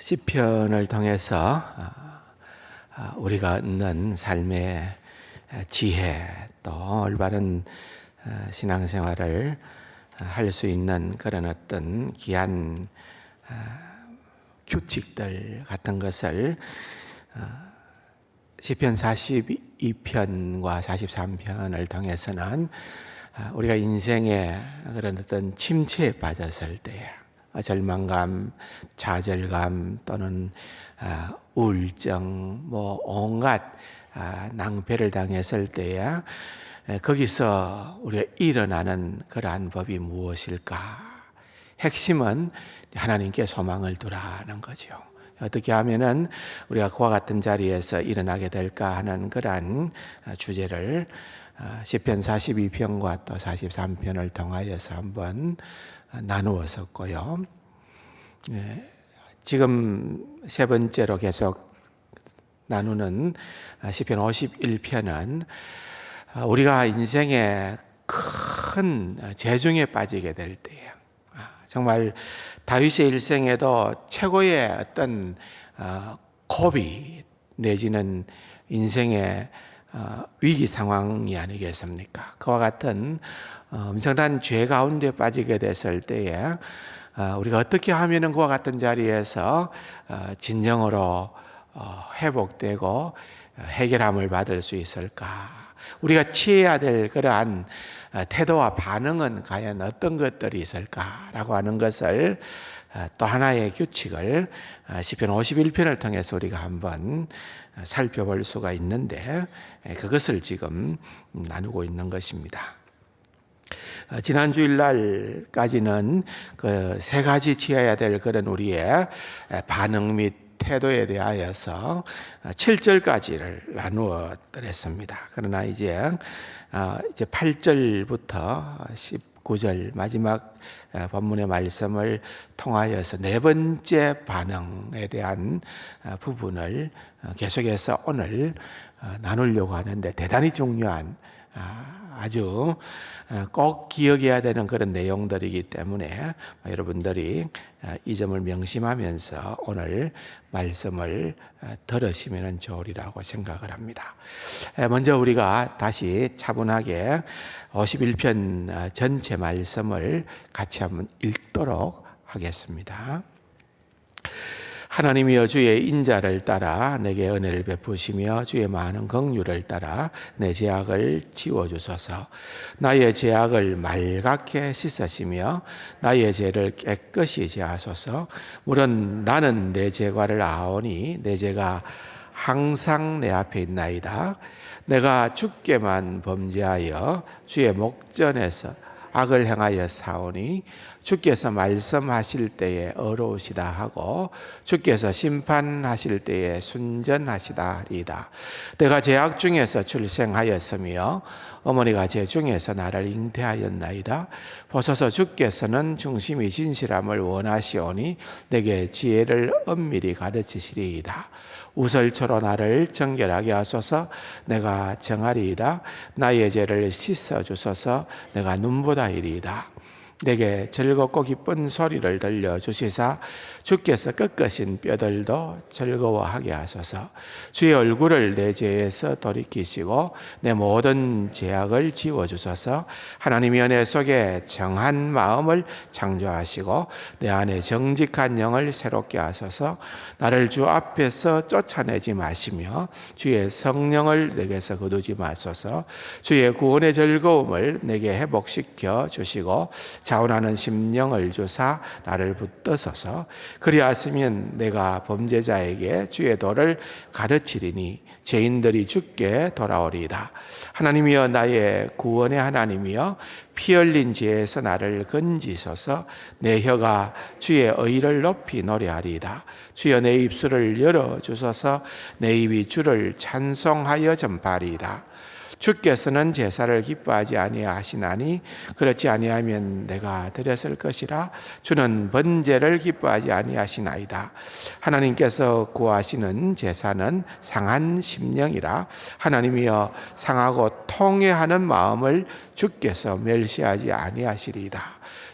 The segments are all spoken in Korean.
시편을 통해서 우리가 얻는 삶의 지혜, 또 올바른 신앙생활을 할 수 있는 그런 어떤 귀한 규칙들 같은 것을 시편 42편과 43편을 통해서는 우리가 인생의 그런 어떤 침체에 빠졌을 때에 절망감, 좌절감 또는 우울증, 온갖 낭패를 당했을 때에 거기서 우리가 일어나는 그러한 법이 무엇일까? 핵심은 하나님께 소망을 두라는 거죠. 어떻게 하면은 우리가 그와 같은 자리에서 일어나게 될까 하는 그러한 주제를 시편 42편과 또 43편을 통하여서 한번 나누었었고요. 지금 세 번째로 계속 나누는 시편 51편은 우리가 인생의 큰 재중에 빠지게 될 때에 정말 다윗의 일생에도 최고의 어떤 고비 내지는 인생의 위기 상황이 아니겠습니까? 그와 같은 엄청난 죄 가운데 빠지게 됐을 때에 우리가 어떻게 하면 그와 같은 자리에서 진정으로 회복되고 해결함을 받을 수 있을까? 우리가 취해야 될 그러한 태도와 반응은 과연 어떤 것들이 있을까라고 하는 것을 또 하나의 규칙을 시편 51편을 통해서 우리가 한번 살펴볼 수가 있는데 그것을 지금 나누고 있는 것입니다. 지난 주일날까지는 그 세 가지 취해야 될 그런 우리의 반응 및 태도에 대하여서 7절까지를 나누어 드렸습니다. 그러나 이제 8절부터 19절 마지막 본문의 말씀을 통하여서 네 번째 반응에 대한 부분을 계속해서 오늘 나누려고 하는데 대단히 중요한 아주 꼭 기억해야 되는 그런 내용들이기 때문에 여러분들이 이 점을 명심하면서 오늘 말씀을 들으시면 좋으리라고 생각을 합니다. 먼저 우리가 다시 차분하게 51편 전체 말씀을 같이 한번 읽도록 하겠습니다. 하나님이여 주의 인자를 따라 내게 은혜를 베푸시며 주의 많은 긍휼을 따라 내 죄악을 지워주소서. 나의 죄악을 맑게 씻으시며 나의 죄를 깨끗이 제하소서. 물론 나는 내 죄과를 아오니 내 죄가 항상 내 앞에 있나이다. 내가 주께만 범죄하여 주의 목전에서 악을 행하여 사오니 주께서 말씀하실 때에 어려우시다 하고 주께서 심판하실 때에 순전하시다 하리이다. 내가 죄악 중에서 출생하였으며 어머니가 죄 중에서 나를 잉태하였나이다. 보소서 주께서는 중심이 진실함을 원하시오니 내게 지혜를 엄밀히 가르치시리이다. 우설초로 나를 정결하게 하소서. 내가 정하리이다. 나의 죄를 씻어주소서. 내가 눈보다 이리이다. 내게 즐겁고 기쁜 소리를 들려주시사 주께서 꺾으신 뼈들도 즐거워하게 하소서. 주의 얼굴을 내 죄에서 돌이키시고 내 모든 죄악을 지워주소서. 하나님이 내 속에 정한 마음을 창조하시고 내 안에 정직한 영을 새롭게 하소서. 나를 주 앞에서 쫓아내지 마시며 주의 성령을 내게서 거두지 마소서. 주의 구원의 즐거움을 내게 회복시켜 주시고 자원하는 심령을 주사 나를 붙드소서. 그리하시면 내가 범죄자에게 주의 도를 가르치리니 죄인들이 주께 돌아오리이다. 하나님이여 나의 구원의 하나님이여 피 흘린 죄에서 나를 건지소서. 내 혀가 주의 의를 높이 노래하리이다. 주여 내 입술을 열어주소서. 내 입이 주를 찬송하여 전파하리이다. 주께서는 제사를 기뻐하지 아니하시나니 그렇지 아니하면 내가 드렸을 것이라. 주는 번제를 기뻐하지 아니하시나이다. 하나님께서 구하시는 제사는 상한 심령이라. 하나님이여 상하고 통회하는 마음을 주께서 멸시하지 아니하시리이다.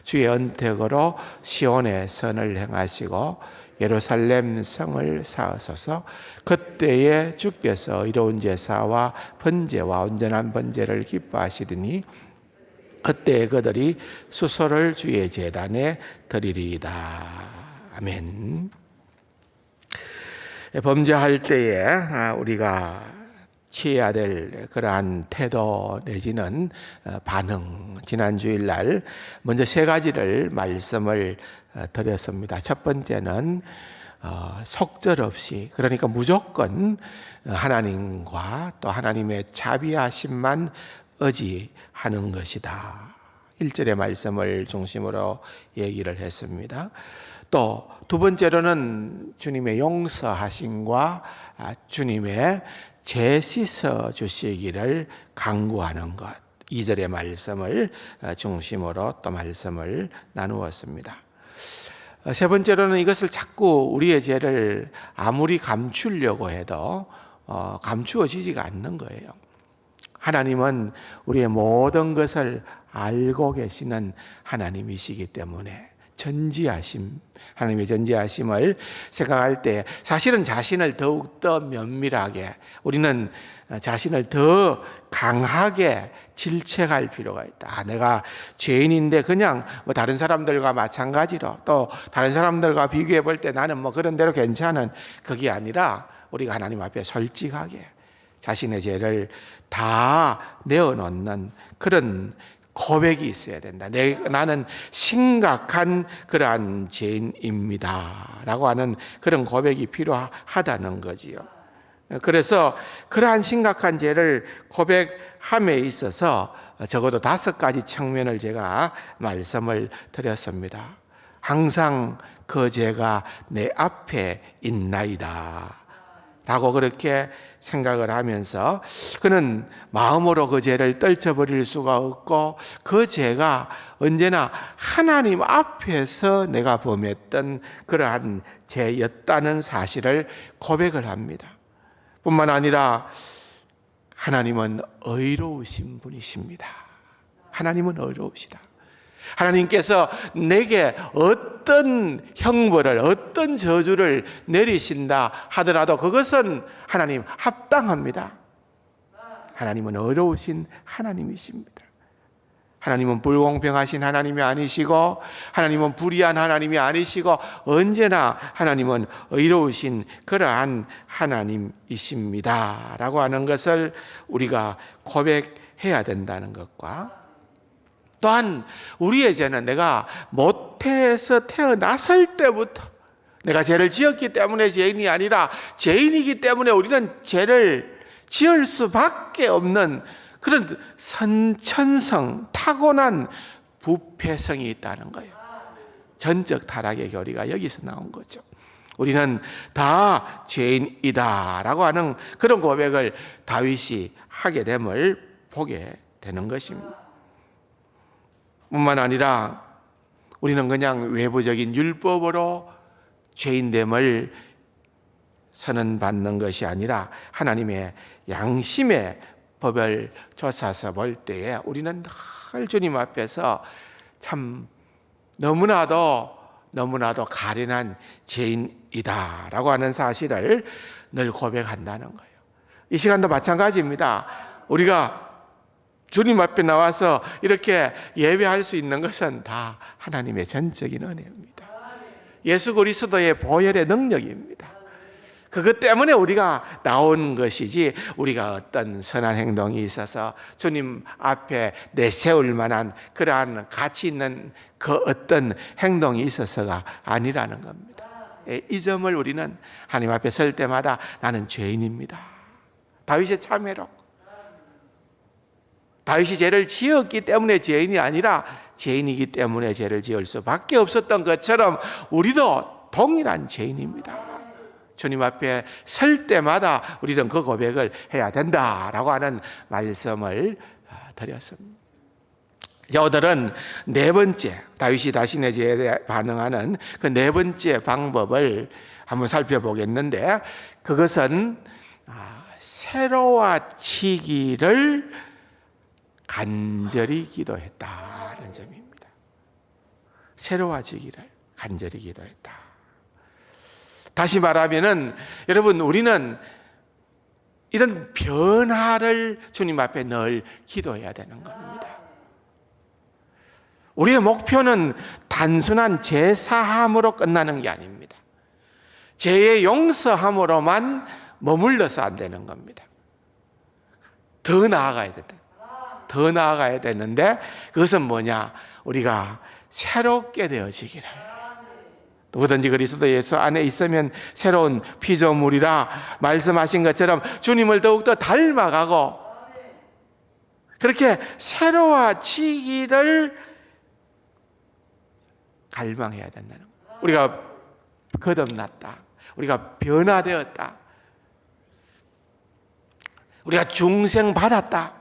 주의 언택으로 시온의 선을 행하시고 예루살렘 성을 쌓으소서. 그때에 주께서 이로운 제사와 번제와 온전한 번제를 기뻐하시리니 그때 그들이 수소를 주의 제단에 드리리이다. 아멘. 범죄할 때에 우리가 취해야 될 그러한 태도 내지는 반응, 지난 주일날 먼저 세 가지를 말씀을 드렸습니다. 첫 번째는 속절없이, 그러니까 무조건 하나님과 또 하나님의 자비하심만 의지하는 것이다. 1절의 말씀을 중심으로 얘기를 했습니다. 또 두 번째로는 주님의 용서하심과 주님의 죄 씻어 주시기를 간구하는 것. 2절의 말씀을 중심으로 또 말씀을 나누었습니다. 세 번째로는 이것을 자꾸 우리의 죄를 아무리 감추려고 해도 감추어지지가 않는 거예요. 하나님은 우리의 모든 것을 알고 계시는 하나님이시기 때문에 하나님의 전지하심을 생각할 때 사실은 자신을 더욱더 면밀하게, 우리는 자신을 더 강하게 질책할 필요가 있다. 내가 죄인인데 그냥 다른 사람들과 마찬가지로, 또 다른 사람들과 비교해 볼 때 나는 그런 대로 괜찮은, 그게 아니라 우리가 하나님 앞에 솔직하게 자신의 죄를 다 내어놓는 그런 고백이 있어야 된다. 나는 심각한 그러한 죄인입니다 라고 하는 그런 고백이 필요하다는 거지요. 그래서 그러한 심각한 죄를 고백함에 있어서 적어도 5가지 측면을 제가 말씀을 드렸습니다. 항상 그 죄가 내 앞에 있나이다 라고 그렇게 생각을 하면서 그는 마음으로 그 죄를 떨쳐버릴 수가 없고, 그 죄가 언제나 하나님 앞에서 내가 범했던 그러한 죄였다는 사실을 고백을 합니다. 뿐만 아니라 하나님은 의로우신 분이십니다. 하나님은 의로우시다. 하나님께서 내게 어떤 형벌을, 어떤 저주를 내리신다 하더라도 그것은 하나님 합당합니다. 하나님은 의로우신 하나님이십니다. 하나님은 불공평하신 하나님이 아니시고, 하나님은 불의한 하나님이 아니시고, 언제나 하나님은 의로우신 그러한 하나님이십니다 라고 하는 것을 우리가 고백해야 된다는 것과, 또한 우리의 죄는 내가 모태에서 태어났을 때부터 내가 죄를 지었기 때문에 죄인이 아니라 죄인이기 때문에 우리는 죄를 지을 수밖에 없는 그런 선천성, 타고난 부패성이 있다는 거예요. 전적 타락의 교리가 여기서 나온 거죠. 우리는 다 죄인이다라고 하는 그런 고백을 다윗이 하게 됨을 보게 되는 것입니다. 뿐만 아니라 우리는 그냥 외부적인 율법으로 죄인됨을 선언받는 것이 아니라 하나님의 양심의 법을 조사서 볼 때에 우리는 늘 주님 앞에서 참 너무나도 가련한 죄인이다라고 하는 사실을 늘 고백한다는 거예요. 이 시간도 마찬가지입니다. 우리가 주님 앞에 나와서 이렇게 예배할 수 있는 것은 다 하나님의 전적인 은혜입니다. 예수 그리스도의 보혈의 능력입니다. 그것 때문에 우리가 나온 것이지, 우리가 어떤 선한 행동이 있어서 주님 앞에 내세울 만한 그러한 가치 있는 그 어떤 행동이 있어서가 아니라는 겁니다. 이 점을 우리는 하나님 앞에 설 때마다 나는 죄인입니다. 다윗의 참회로 다윗이 죄를 지었기 때문에 죄인이 아니라 죄인이기 때문에 죄를 지을 수밖에 없었던 것처럼 우리도 동일한 죄인입니다. 주님 앞에 설 때마다 우리는 그 고백을 해야 된다라고 하는 말씀을 드렸습니다. 이제 오늘은 네 번째, 다윗이 자신의 죄에 반응하는 그 네 번째 방법을 한번 살펴보겠는데, 그것은 새로워지기를 간절히 기도했다는 점입니다. 새로워지기를 간절히 기도했다. 다시 말하면은 여러분, 우리는 이런 변화를 주님 앞에 늘 기도해야 되는 겁니다. 우리의 목표는 단순한 제사함으로 끝나는 게 아닙니다. 죄의 용서함으로만 머물러서 안 되는 겁니다. 더 나아가야 된다. 더 나아가야 되는데 그것은 뭐냐? 우리가 새롭게 되어지기를. 누구든지 그리스도 예수 안에 있으면 새로운 피조물이라 말씀하신 것처럼 주님을 더욱더 닮아가고 그렇게 새로워지기를 갈망해야 된다는 거예요. 우리가 거듭났다. 우리가 변화되었다. 우리가 중생받았다.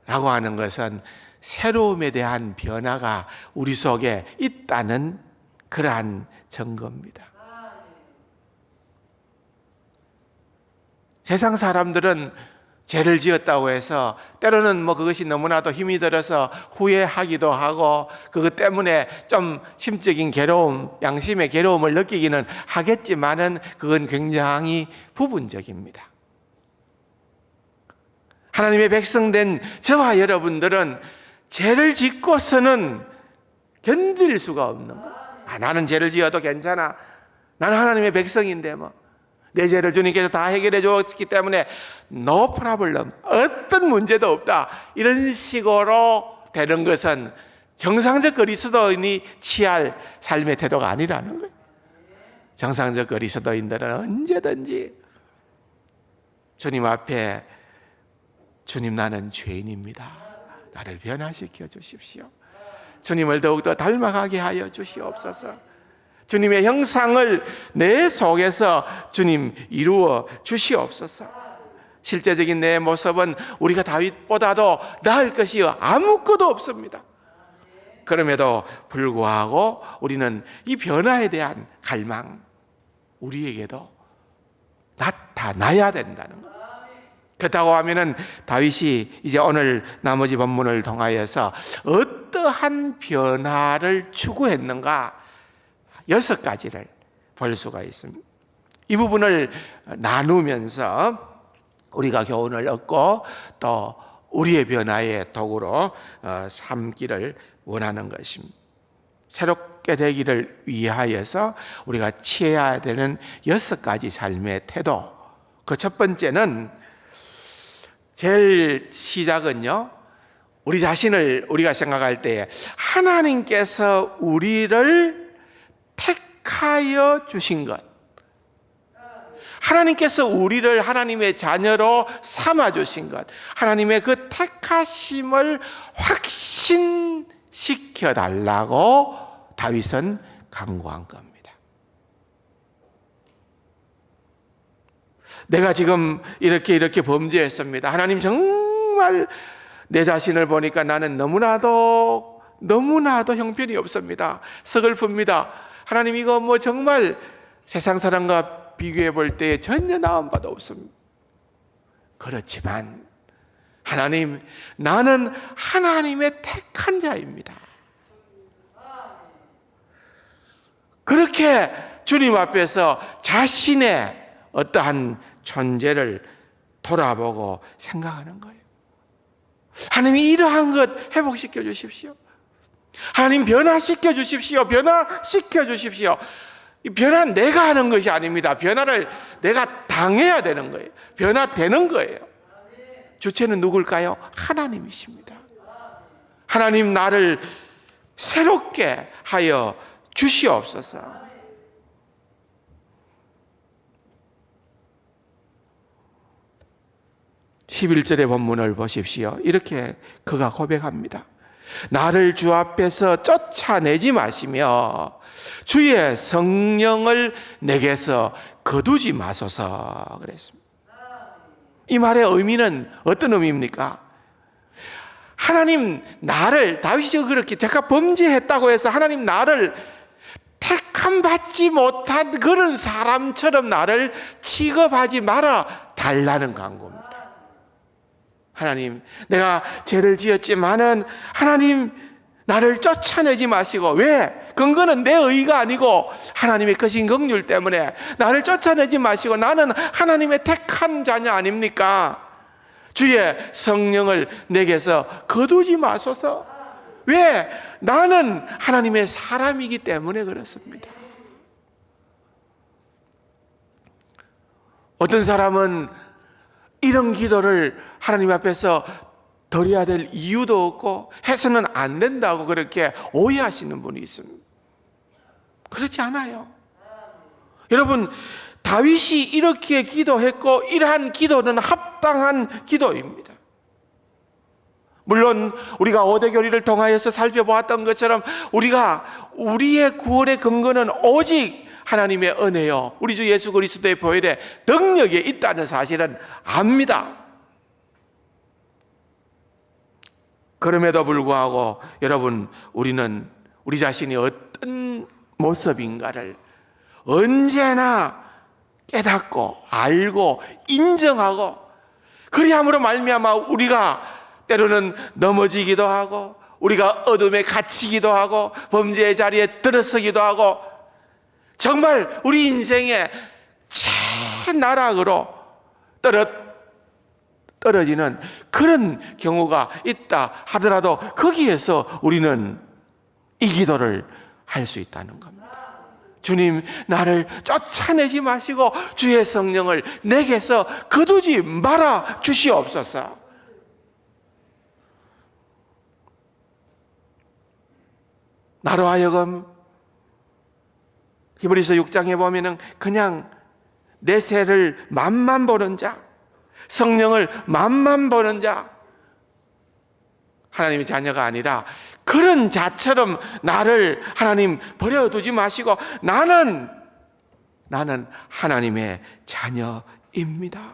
라고 하는 것은 새로움에 대한 변화가 우리 속에 있다는 그러한 증거입니다. 세상 사람들은 죄를 지었다고 해서 때로는 그것이 너무나도 힘이 들어서 후회하기도 하고 그것 때문에 좀 심적인 괴로움, 양심의 괴로움을 느끼기는 하겠지만은 그건 굉장히 부분적입니다. 하나님의 백성된 저와 여러분들은 죄를 짓고서는 견딜 수가 없는 거예요. 나는 죄를 지어도 괜찮아. 나는 하나님의 백성인데 내 죄를 주님께서 다 해결해 줬기 때문에 no problem, 어떤 문제도 없다. 이런 식으로 되는 것은 정상적 그리스도인이 취할 삶의 태도가 아니라는 거예요. 정상적 그리스도인들은 언제든지 주님 앞에 주님, 나는 죄인입니다. 나를 변화시켜 주십시오. 주님을 더욱더 닮아가게 하여 주시옵소서. 주님의 형상을 내 속에서 주님 이루어 주시옵소서. 실제적인 내 모습은 우리가 다윗보다도 나을 것이 아무것도 없습니다. 그럼에도 불구하고 우리는 이 변화에 대한 갈망, 우리에게도 나타나야 된다는 것. 그렇다고 하면은 다윗이 이제 오늘 나머지 본문을 통하여서 어떠한 변화를 추구했는가 6가지를 볼 수가 있습니다. 이 부분을 나누면서 우리가 교훈을 얻고 또 우리의 변화의 도구로 삼기를 원하는 것입니다. 새롭게 되기를 위하여서 우리가 취해야 되는 6가지 삶의 태도. 그 첫 번째는 제일 시작은요, 우리 자신을 우리가 생각할 때 하나님께서 우리를 택하여 주신 것, 하나님께서 우리를 하나님의 자녀로 삼아 주신 것, 하나님의 그 택하심을 확신시켜 달라고 다윗은 간구한 겁니다. 내가 지금 이렇게 범죄했습니다. 하나님, 정말 내 자신을 보니까 나는 너무나도 형편이 없습니다. 서글픕니다. 하나님, 이거 정말 세상 사람과 비교해 볼 때 전혀 나은 바도 없습니다. 그렇지만 하나님, 나는 하나님의 택한 자입니다. 그렇게 주님 앞에서 자신의 어떠한 존재를 돌아보고 생각하는 거예요. 하나님이 이러한 것 회복시켜 주십시오. 하나님, 변화시켜 주십시오. 변화시켜 주십시오. 이 변화는 내가 하는 것이 아닙니다. 변화를 내가 당해야 되는 거예요. 변화되는 거예요. 주체는 누굴까요? 하나님이십니다. 하나님, 나를 새롭게 하여 주시옵소서. 11절의 본문을 보십시오. 이렇게 그가 고백합니다. 나를 주 앞에서 쫓아내지 마시며 주의 성령을 내게서 거두지 마소서 그랬습니다. 이 말의 의미는 어떤 의미입니까? 하나님, 나를, 다윗이 그렇게 제가 범죄했다고 해서 하나님, 나를 택함 받지 못한 그런 사람처럼 나를 취급하지 말아 달라는 간구입니다. 하나님, 내가 죄를 지었지만은 하나님, 나를 쫓아내지 마시고, 왜? 근거는 내 의가 아니고 하나님의 크신 긍휼 때문에 나를 쫓아내지 마시고 나는 하나님의 택한 자녀 아닙니까? 주의 성령을 내게서 거두지 마소서. 왜? 나는 하나님의 사람이기 때문에 그렇습니다. 어떤 사람은 이런 기도를 하나님 앞에서 드려야 될 이유도 없고 해서는 안 된다고 그렇게 오해하시는 분이 있습니다. 그렇지 않아요. 여러분, 다윗이 이렇게 기도했고 이러한 기도는 합당한 기도입니다. 물론 우리가 5대 교리를 통하여서 살펴보았던 것처럼 우리의 구원의 근거는 오직 하나님의 은혜요, 우리 주 예수 그리스도의 보혈의 능력에 있다는 사실은 압니다. 그럼에도 불구하고 여러분, 우리는 우리 자신이 어떤 모습인가를 언제나 깨닫고 알고 인정하고, 그리함으로 말미암아 우리가 때로는 넘어지기도 하고 우리가 어둠에 갇히기도 하고 범죄의 자리에 들어서기도 하고 정말 우리 인생의 최나락으로 떨어지는 그런 경우가 있다 하더라도 거기에서 우리는 이 기도를 할 수 있다는 겁니다. 주님, 나를 쫓아내지 마시고 주의 성령을 내게서 거두지 말아 주시옵소서. 나로 하여금 히브리서 6장에 보면은 그냥 내세를 맛만 보는 자, 성령을 맛만 보는 자, 하나님의 자녀가 아니라 그런 자처럼 나를 하나님 버려두지 마시고 나는 하나님의 자녀입니다.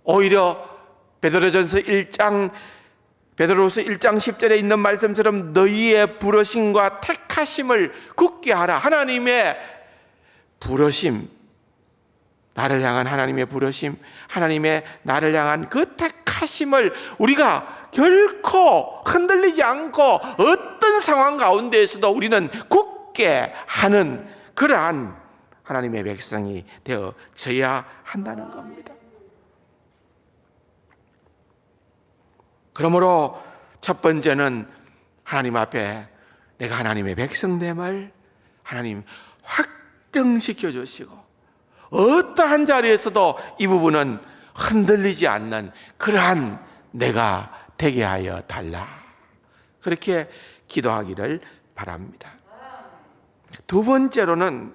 오히려 베드로서 1장 10절에 있는 말씀처럼 너희의 부르심과 택하심을 굳게 하라. 하나님의 부르심, 나를 향한 하나님의 부르심, 하나님의 나를 향한 그 택하심을 우리가 결코 흔들리지 않고 어떤 상황 가운데에서도 우리는 굳게 하는 그러한 하나님의 백성이 되어져야 한다는 겁니다. 그러므로 첫 번째는 하나님 앞에 내가 하나님의 백성됨을 하나님 확정시켜 주시고 어떠한 자리에서도 이 부분은 흔들리지 않는 그러한 내가 되게 하여 달라. 그렇게 기도하기를 바랍니다. 두 번째로는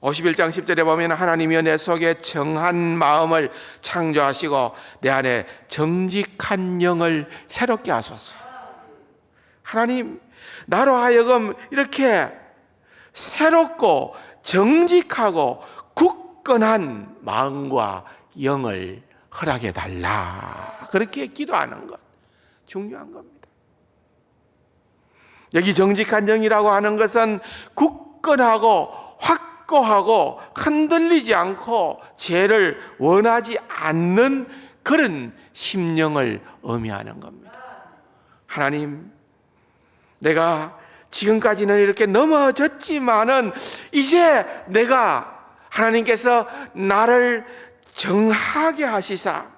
51장 10절에 보면 하나님이여 내 속에 정한 마음을 창조하시고 내 안에 정직한 영을 새롭게 하소서. 하나님, 나로 하여금 이렇게 새롭고 정직하고 굳건한 마음과 영을 허락해 달라. 그렇게 기도하는 것 중요한 겁니다. 여기 정직한 영이라고 하는 것은 굳건하고 확고하고 흔들리지 않고 죄를 원하지 않는 그런 심령을 의미하는 겁니다. 하나님, 내가 지금까지는 이렇게 넘어졌지만은 이제 내가 하나님께서 나를 정하게 하시사,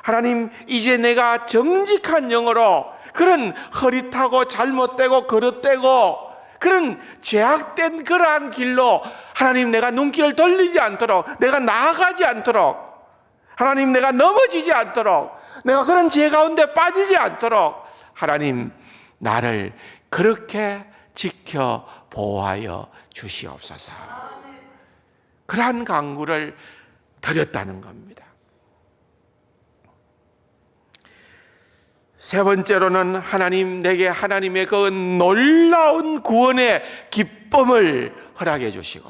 하나님 이제 내가 정직한 영으로 그런 흐릿하고 잘못되고 거릇되고 그런 죄악된 그러한 길로 하나님 내가 눈길을 돌리지 않도록, 내가 나아가지 않도록, 하나님 내가 넘어지지 않도록, 내가 그런 죄 가운데 빠지지 않도록 하나님 나를 그렇게 지켜 보호하여 주시옵소서. 그러한 간구를 드렸다는 겁니다. 세 번째로는 하나님 내게 하나님의 그 놀라운 구원의 기쁨을 허락해 주시고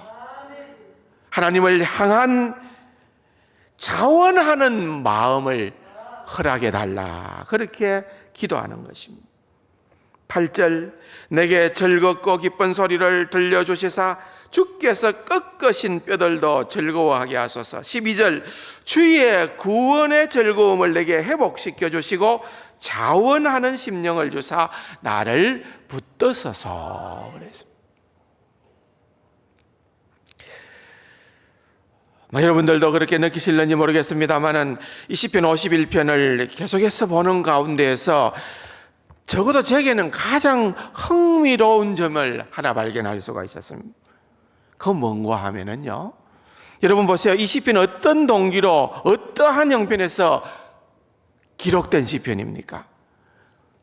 하나님을 향한 자원하는 마음을 허락해 달라. 그렇게 기도하는 것입니다. 8절 내게 즐겁고 기쁜 소리를 들려주시사 주께서 꺾으신 뼈들도 즐거워하게 하소서. 12절 주의 구원의 즐거움을 내게 회복시켜 주시고 자원하는 심령을 주사 나를 붙드소서 그랬습니다. 여러분들도 그렇게 느끼실는지 모르겠습니다만은 이 시편 51편을 계속해서 보는 가운데에서 적어도 제게는 가장 흥미로운 점을 하나 발견할 수가 있었습니다. 그건 뭔가 하면은요, 여러분 보세요. 이 시편은 어떤 동기로 어떠한 형편에서 기록된 시편입니까?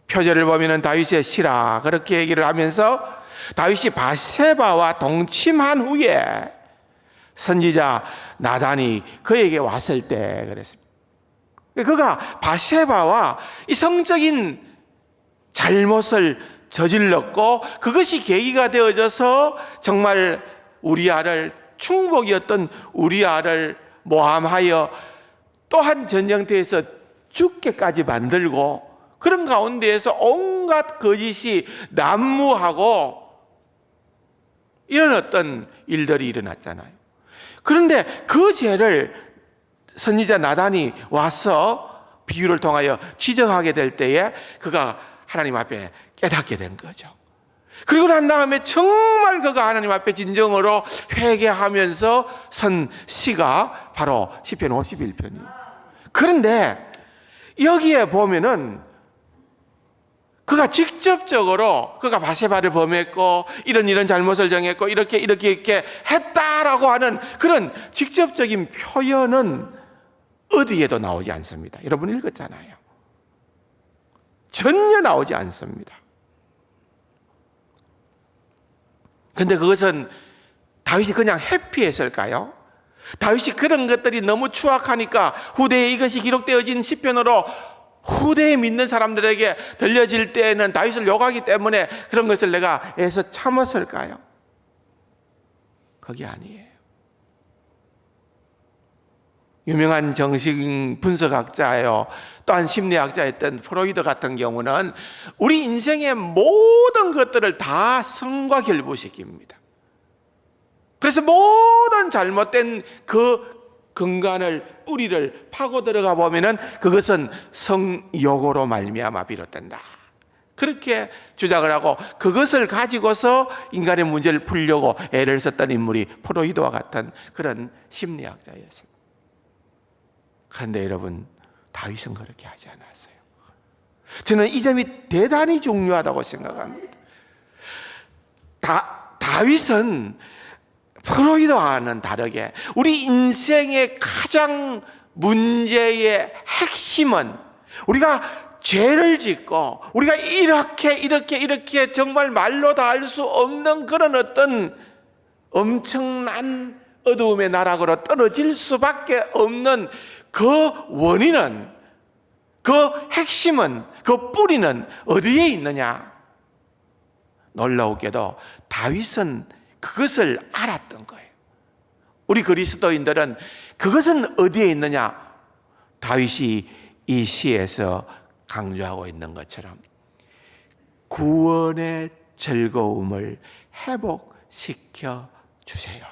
표절을 보면은 다윗의 시라 그렇게 얘기를 하면서 다윗이 바세바와 동침한 후에 선지자 나단이 그에게 왔을 때 그랬습니다. 그가 바세바와 이 성적인 잘못을 저질렀고 그것이 계기가 되어져서 정말 우리아를 충복이었던 우리아를 모함하여 또한 전쟁터에서 죽게까지 만들고 그런 가운데에서 온갖 거짓이 난무하고 이런 어떤 일들이 일어났잖아요. 그런데 그 죄를 선지자 나단이 와서 비유를 통하여 지적하게 될 때에 그가 하나님 앞에 깨닫게 된 거죠. 그리고 난 다음에 정말 그가 하나님 앞에 진정으로 회개하면서 선 시가 바로 시편 51편이에요. 그런데 여기에 보면은 그가 직접적으로 그가 바세바를 범했고 이런 잘못을 정했고 이렇게 했다라고 하는 그런 직접적인 표현은 어디에도 나오지 않습니다. 여러분 읽었잖아요. 전혀 나오지 않습니다. 근데 그것은 다윗이 그냥 회피했을까요? 다윗이 그런 것들이 너무 추악하니까 후대에 이것이 기록되어진 시편으로 후대에 믿는 사람들에게 들려질 때에는 다윗을 욕하기 때문에 그런 것을 내가 애써 참았을까요? 그게 아니에요. 유명한 정신 분석학자요, 또한 심리학자였던 프로이드 같은 경우는 우리 인생의 모든 것들을 다 성과 결부시킵니다. 그래서 모든 잘못된 그 근간을 뿌리를 파고 들어가 보면은 그것은 성욕으로 말미암아 비롯된다. 그렇게 주장을 하고 그것을 가지고서 인간의 문제를 풀려고 애를 썼던 인물이 프로이드와 같은 그런 심리학자였습니다. 그런데 여러분, 다윗은 그렇게 하지 않았어요. 저는 이 점이 대단히 중요하다고 생각합니다. 다윗은 프로이드와는 다르게 우리 인생의 가장 문제의 핵심은 우리가 죄를 짓고 우리가 이렇게 정말 말로 다 할 수 없는 그런 어떤 엄청난 어두움의 나락으로 떨어질 수밖에 없는 그 원인은, 그 핵심은, 그 뿌리는 어디에 있느냐? 놀라우게도 다윗은 그것을 알았던 거예요. 우리 그리스도인들은 그것은 어디에 있느냐? 다윗이 이 시에서 강조하고 있는 것처럼 구원의 즐거움을 회복시켜 주세요.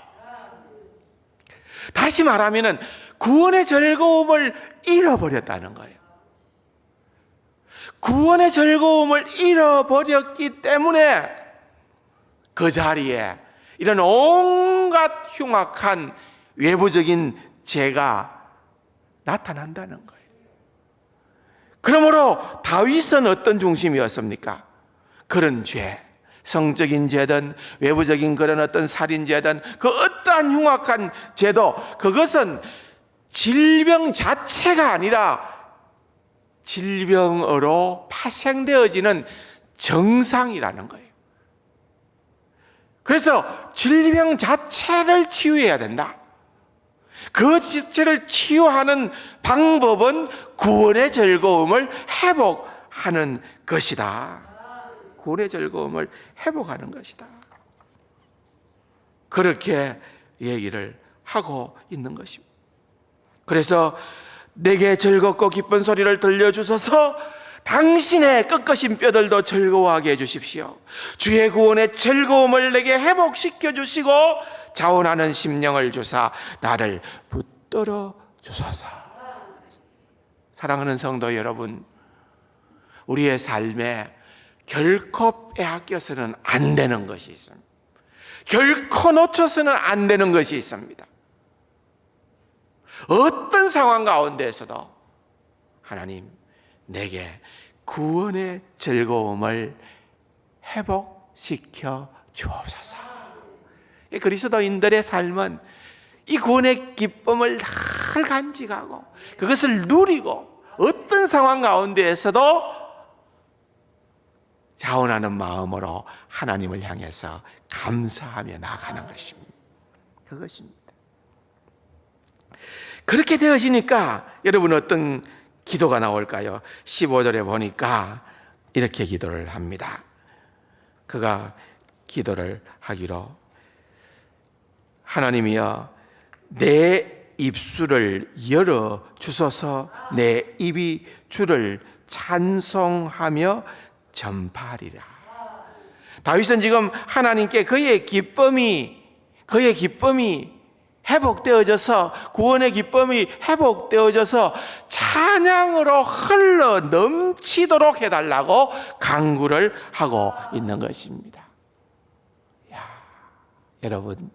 다시 말하면은 구원의 즐거움을 잃어버렸다는 거예요. 구원의 즐거움을 잃어버렸기 때문에 그 자리에 이런 온갖 흉악한 외부적인 죄가 나타난다는 거예요. 그러므로 다윗은 어떤 중심이었습니까? 그런 죄, 성적인 죄든 외부적인 그런 어떤 살인죄든 그 어떠한 흉악한 죄도 그것은 질병 자체가 아니라 질병으로 파생되어지는 정상이라는 거예요. 그래서 질병 자체를 치유해야 된다. 그 자체를 치유하는 방법은 구원의 즐거움을 회복하는 것이다. 구원의 즐거움을 회복하는 것이다. 그렇게 얘기를 하고 있는 것입니다. 그래서 내게 즐겁고 기쁜 소리를 들려주소서 당신의 꺾으신 뼈들도 즐거워하게 해주십시오. 주의 구원의 즐거움을 내게 회복시켜 주시고 자원하는 심령을 주사 나를 붙들어 주소서. 사랑하는 성도 여러분, 우리의 삶에 결코 빼앗겨서는 안 되는 것이 있습니다. 결코 놓쳐서는 안 되는 것이 있습니다. 어떤 상황 가운데에서도 하나님, 내게 구원의 즐거움을 회복시켜 주옵소서. 그리스도인들의 삶은 이 구원의 기쁨을 늘 간직하고 그것을 누리고 어떤 상황 가운데에서도 자원하는 마음으로 하나님을 향해서 감사하며 나아가는 것입니다. 그것입니다. 그렇게 되어지니까 여러분 어떤 기도가 나올까요? 15절에 보니까 이렇게 기도를 합니다. 그가 기도를 하기로, 하나님이여 내 입술을 열어 주소서. 내 입이 주를 찬송하며 전파하리라. 다윗은 지금 하나님께 그의 기쁨이 회복되어져서, 구원의 기쁨이 회복되어져서 찬양으로 흘러 넘치도록 해달라고 간구를 하고 있는 것입니다. 여러분,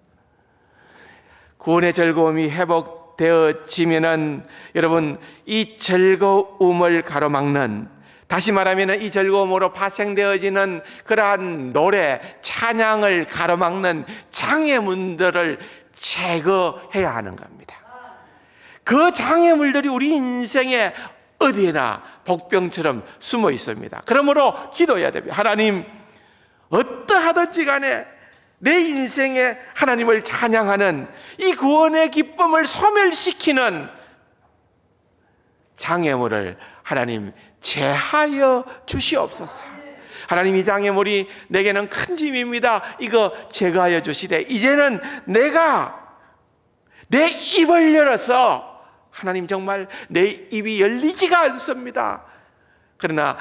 구원의 즐거움이 회복되어지면은 여러분, 이 즐거움을 가로막는, 다시 말하면 이 즐거움으로 파생되어지는 그러한 노래, 찬양을 가로막는 장애물들을 제거해야 하는 겁니다. 그 장애물들이 우리 인생에 어디에나 복병처럼 숨어 있습니다. 그러므로 기도해야 됩니다. 하나님, 어떠하든지 간에 내 인생에 하나님을 찬양하는 이 구원의 기쁨을 소멸시키는 장애물을 하나님 제하여 주시옵소서. 하나님, 이 장애물이 내게는 큰 짐입니다. 이거 제거하여 주시되 이제는 내가 내 입을 열어서, 하나님 정말 내 입이 열리지가 않습니다. 그러나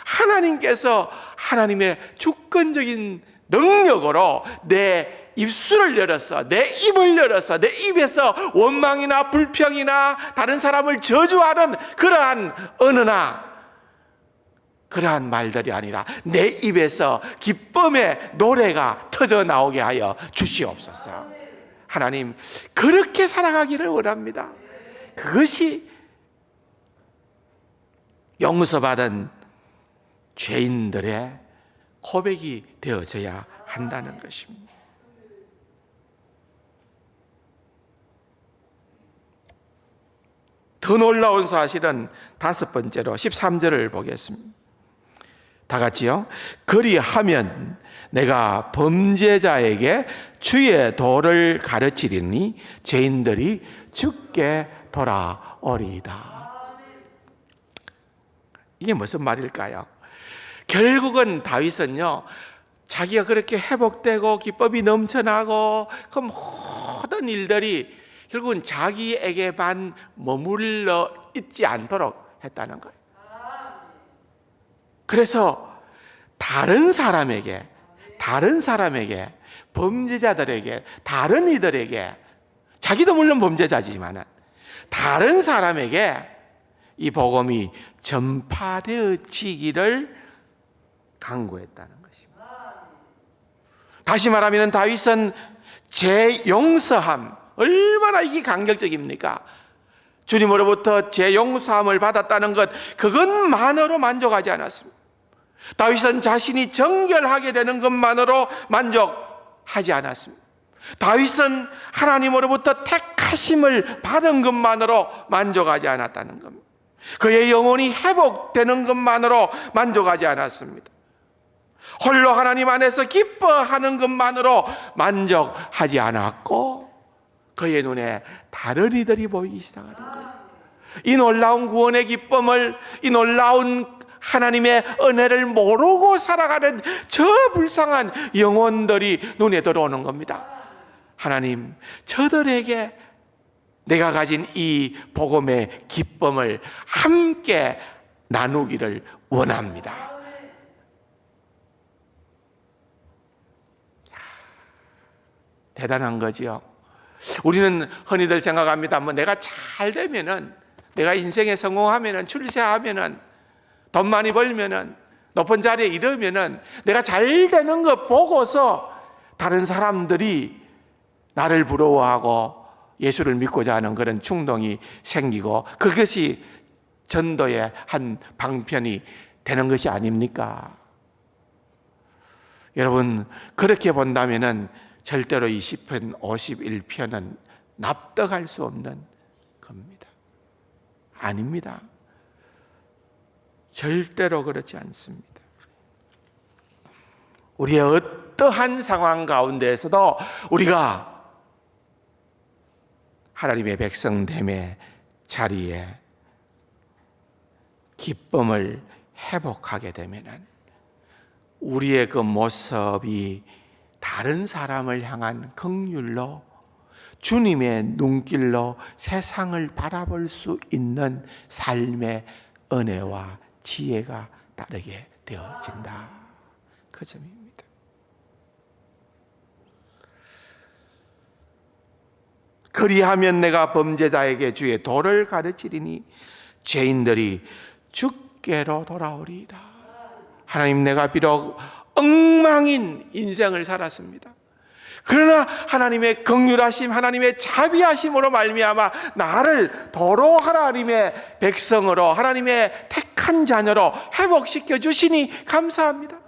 하나님께서 하나님의 주권적인 능력으로 내 입술을 열어서, 내 입을 열어서, 내 입에서 원망이나 불평이나 다른 사람을 저주하는 그러한 언어나 그러한 말들이 아니라 내 입에서 기쁨의 노래가 터져 나오게 하여 주시옵소서. 하나님, 그렇게 살아가기를 원합니다. 그것이 용서받은 죄인들의 고백이 되어져야 한다는 것입니다. 더 놀라운 사실은 다섯 번째로 13절을 보겠습니다. 다 같이요. 그리하면 내가 범죄자에게 주의 도를 가르치리니 죄인들이 죽게 돌아오리이다. 이게 무슨 말일까요? 결국은 다윗은요, 자기가 그렇게 회복되고 기쁨이 넘쳐나고 그 모든 일들이 결국은 자기에게만 머물러 있지 않도록 했다는 거예요. 그래서 다른 사람에게, 범죄자들에게, 다른 이들에게, 자기도 물론 범죄자지만 다른 사람에게 이 복음이 전파되어지기를 간구했다는 것입니다. 다시 말하면 다윗은 재용서함, 얼마나 이게 감격적입니까? 주님으로부터 재용서함을 받았다는 것, 그것만으로 만족하지 않았습니다. 다윗은 자신이 정결하게 되는 것만으로 만족하지 않았습니다. 다윗은 하나님으로부터 택하심을 받은 것만으로 만족하지 않았다는 겁니다. 그의 영혼이 회복되는 것만으로 만족하지 않았습니다. 홀로 하나님 안에서 기뻐하는 것만으로 만족하지 않았고, 그의 눈에 다른 이들이 보이기 시작하는 거예요. 이 놀라운 구원의 기쁨을, 이 놀라운 하나님의 은혜를 모르고 살아가는 저 불쌍한 영혼들이 눈에 들어오는 겁니다. 하나님, 저들에게 내가 가진 이 복음의 기쁨을 함께 나누기를 원합니다. 대단한 거지요. 우리는 흔히들 생각합니다. 내가 잘 되면은, 내가 인생에 성공하면은, 출세하면은 돈 많이 벌면은, 높은 자리에 이르면은 내가 잘 되는 것 보고서 다른 사람들이 나를 부러워하고 예수를 믿고자 하는 그런 충동이 생기고, 그것이 전도의 한 방편이 되는 것이 아닙니까? 여러분, 그렇게 본다면은 절대로 이 시편 51편은 납득할 수 없는 겁니다. 아닙니다. 절대로 그렇지 않습니다. 우리의 어떠한 상황 가운데에서도 우리가 하나님의 백성됨의 자리에 기쁨을 회복하게 되면은 우리의 그 모습이 다른 사람을 향한 긍휼로, 주님의 눈길로 세상을 바라볼 수 있는 삶의 은혜와 지혜가 따르게 되어진다. 그 점입니다. 그리하면 내가 범죄자에게 주의 도를 가르치리니 죄인들이 주께로 돌아오리이다. 하나님, 내가 비록 엉망인 인생을 살았습니다. 그러나 하나님의 긍휼하심, 하나님의 자비하심으로 말미암아 나를 도로 하나님의 백성으로, 하나님의 택한 자녀로 회복시켜 주시니 감사합니다.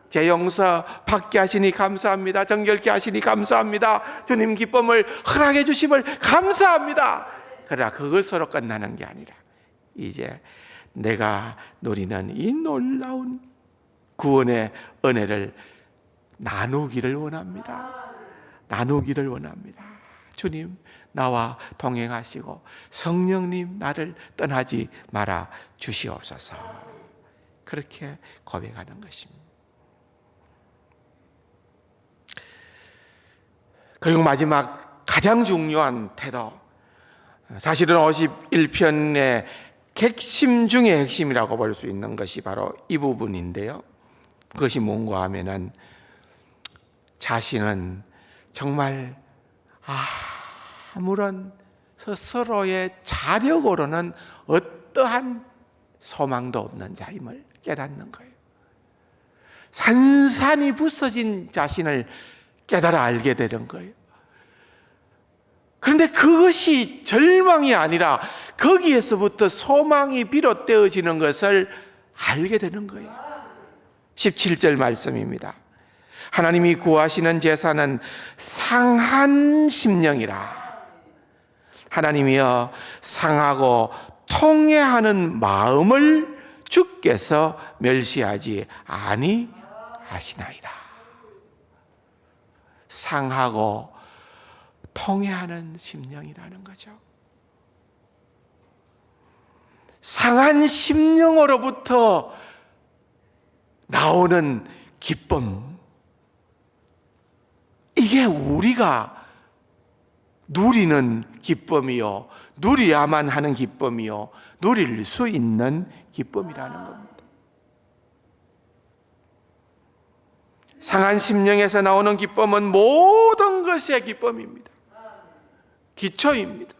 제 용서 받게 하시니 감사합니다. 정결케 하시니 감사합니다. 주님 기쁨을 허락해 주심을 감사합니다. 그러나 그것으로 끝나는 게 아니라 이제 내가 누리는 이 놀라운 구원의 은혜를 나누기를 원합니다. 나누기를 원합니다. 주님, 나와 동행하시고 성령님, 나를 떠나지 말아 주시옵소서. 그렇게 고백하는 것입니다. 그리고 마지막 가장 중요한 태도, 사실은 51편의 핵심 중의 핵심이라고 볼 수 있는 것이 바로 이 부분인데요. 그것이 뭔가 하면은 자신은 정말 아무런 스스로의 자력으로는 어떠한 소망도 없는 자임을 깨닫는 거예요. 산산이 부서진 자신을 깨달아 알게 되는 거예요. 그런데 그것이 절망이 아니라 거기에서부터 소망이 비롯되어지는 것을 알게 되는 거예요. 17절 말씀입니다. 하나님이 구하시는 제사는 상한 심령이라. 하나님이여, 상하고 통회하는 마음을 주께서 멸시하지 아니하시나이다. 상하고 통회하는 심령이라는 거죠. 상한 심령으로부터 나오는 기쁨, 이게 우리가 누리는 기쁨이요, 누려야만 하는 기쁨이요, 누릴 수 있는 기쁨이라는 겁니다. 상한 심령에서 나오는 기쁨은 모든 것의 기쁨입니다. 기초입니다.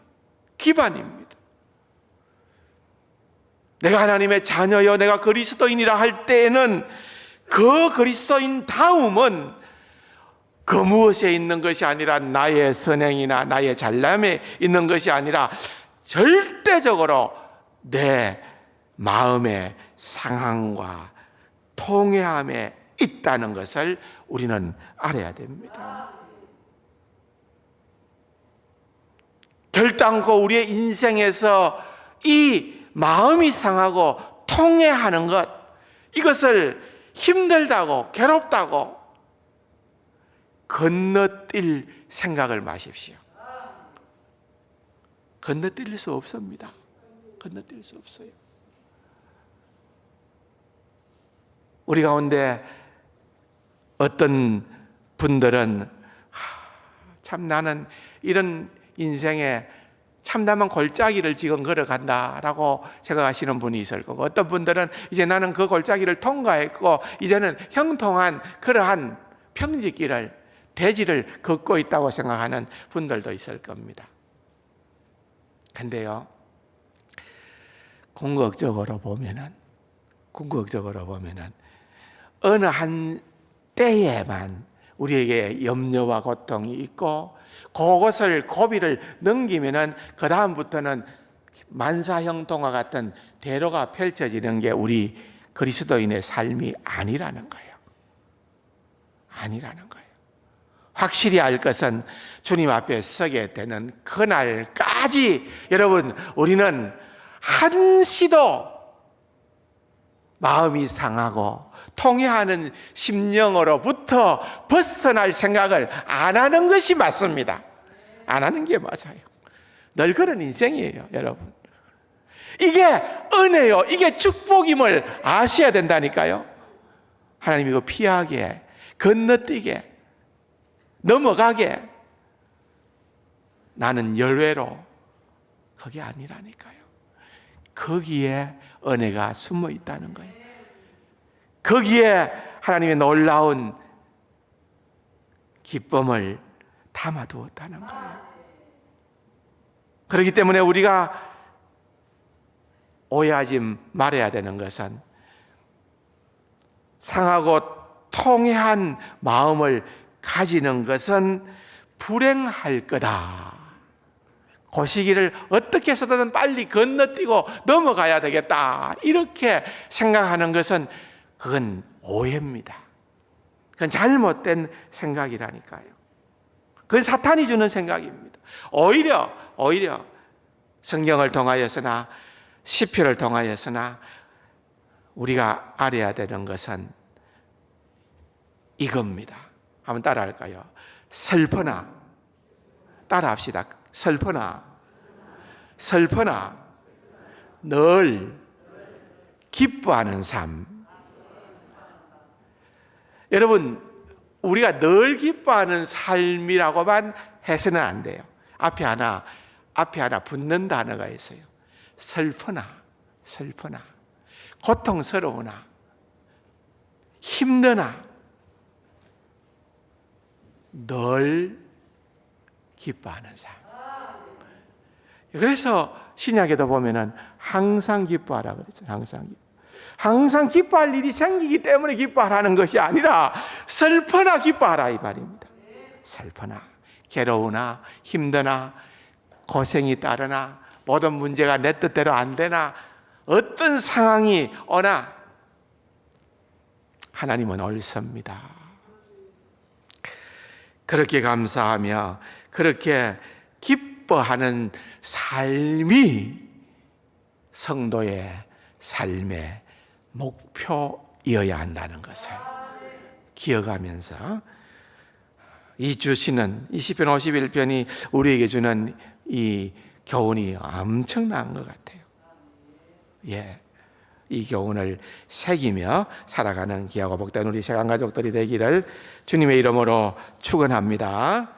기반입니다. 내가 하나님의 자녀여, 내가 그리스도인이라 할 때에는 그 그리스도인 다움은 그 무엇에 있는 것이 아니라 나의 선행이나 나의 잘남에 있는 것이 아니라 절대적으로 내 마음의 상함과 통회함에 있다는 것을 우리는 알아야 됩니다. 결단코 우리의 인생에서 이 마음이 상하고 통회하는 것, 이것을 힘들다고 괴롭다고 건너뛸 생각을 마십시오. 건너뛸 수 없습니다. 건너뛸 수 없어요. 우리 가운데 어떤 분들은 참 나는 이런 인생에 참담한 골짜기를 지금 걸어간다라고 생각하시는 분이 있을 거고, 어떤 분들은 이제 나는 그 골짜기를 통과했고 이제는 형통한 그러한 평지길을, 대지를 걷고 있다고 생각하는 분들도 있을 겁니다. 근데요, 궁극적으로 보면은 궁극적으로 보면은 어느 한 때에만 우리에게 염려와 고통이 있고 그것을 고비를 넘기면은 그 다음부터는 만사형통과 같은 대로가 펼쳐지는 게 우리 그리스도인의 삶이 아니라는 거예요. 아니라는 거예요. 확실히 알 것은 주님 앞에 서게 되는 그날까지 여러분 우리는 한시도 마음이 상하고 통회하는 심령으로부터 벗어날 생각을 안 하는 것이 맞습니다. 안 하는 게 맞아요. 늘 그런 인생이에요, 여러분. 이게 은혜요, 이게 축복임을 아셔야 된다니까요. 하나님 이거 피하게, 건너뛰게, 넘어가게, 나는 열외로, 그게 아니라니까요. 거기에 은혜가 숨어 있다는 거예요. 거기에 하나님의 놀라운 기쁨을 담아두었다는 거예요. 그렇기 때문에 우리가 오해하지 말아야 되는 것은 상하고 통회한 마음을 가지는 것은 불행할 거다. 그 시기를 어떻게 해서든 빨리 건너뛰고 넘어가야 되겠다. 이렇게 생각하는 것은 그건 오해입니다. 그건 잘못된 생각이라니까요. 그건 사탄이 주는 생각입니다. 오히려 성경을 통하여서나 시편을 통하여서나 우리가 알아야 되는 것은 이겁니다. 한번 따라할까요? 슬퍼나, 따라합시다. 슬퍼나 늘 기뻐하는 삶. 여러분, 우리가 늘 기뻐하는 삶이라고만 해서는 안 돼요. 앞에 하나 붙는 단어가 있어요. 슬퍼나, 고통스러우나, 힘드나, 늘 기뻐하는 삶. 그래서 신약에도 보면은 항상 기뻐하라 그랬잖아요. 항상 기뻐할 일이 생기기 때문에 기뻐하라는 것이 아니라 슬퍼나 기뻐하라 이 말입니다. 슬퍼나, 괴로우나, 힘드나, 고생이 따르나, 모든 문제가 내 뜻대로 안 되나, 어떤 상황이 오나 하나님은 옳습니다. 그렇게 감사하며 그렇게 기뻐하는 삶이 성도의 삶의 목표이어야 한다는 것을 기억하면서 이 주시는 이 시편 51편이 우리에게 주는 이 교훈이 엄청난 것 같아요. 예, 이 교훈을 새기며 살아가는 귀하고 복된 우리 세상 가족들이 되기를 주님의 이름으로 축원합니다.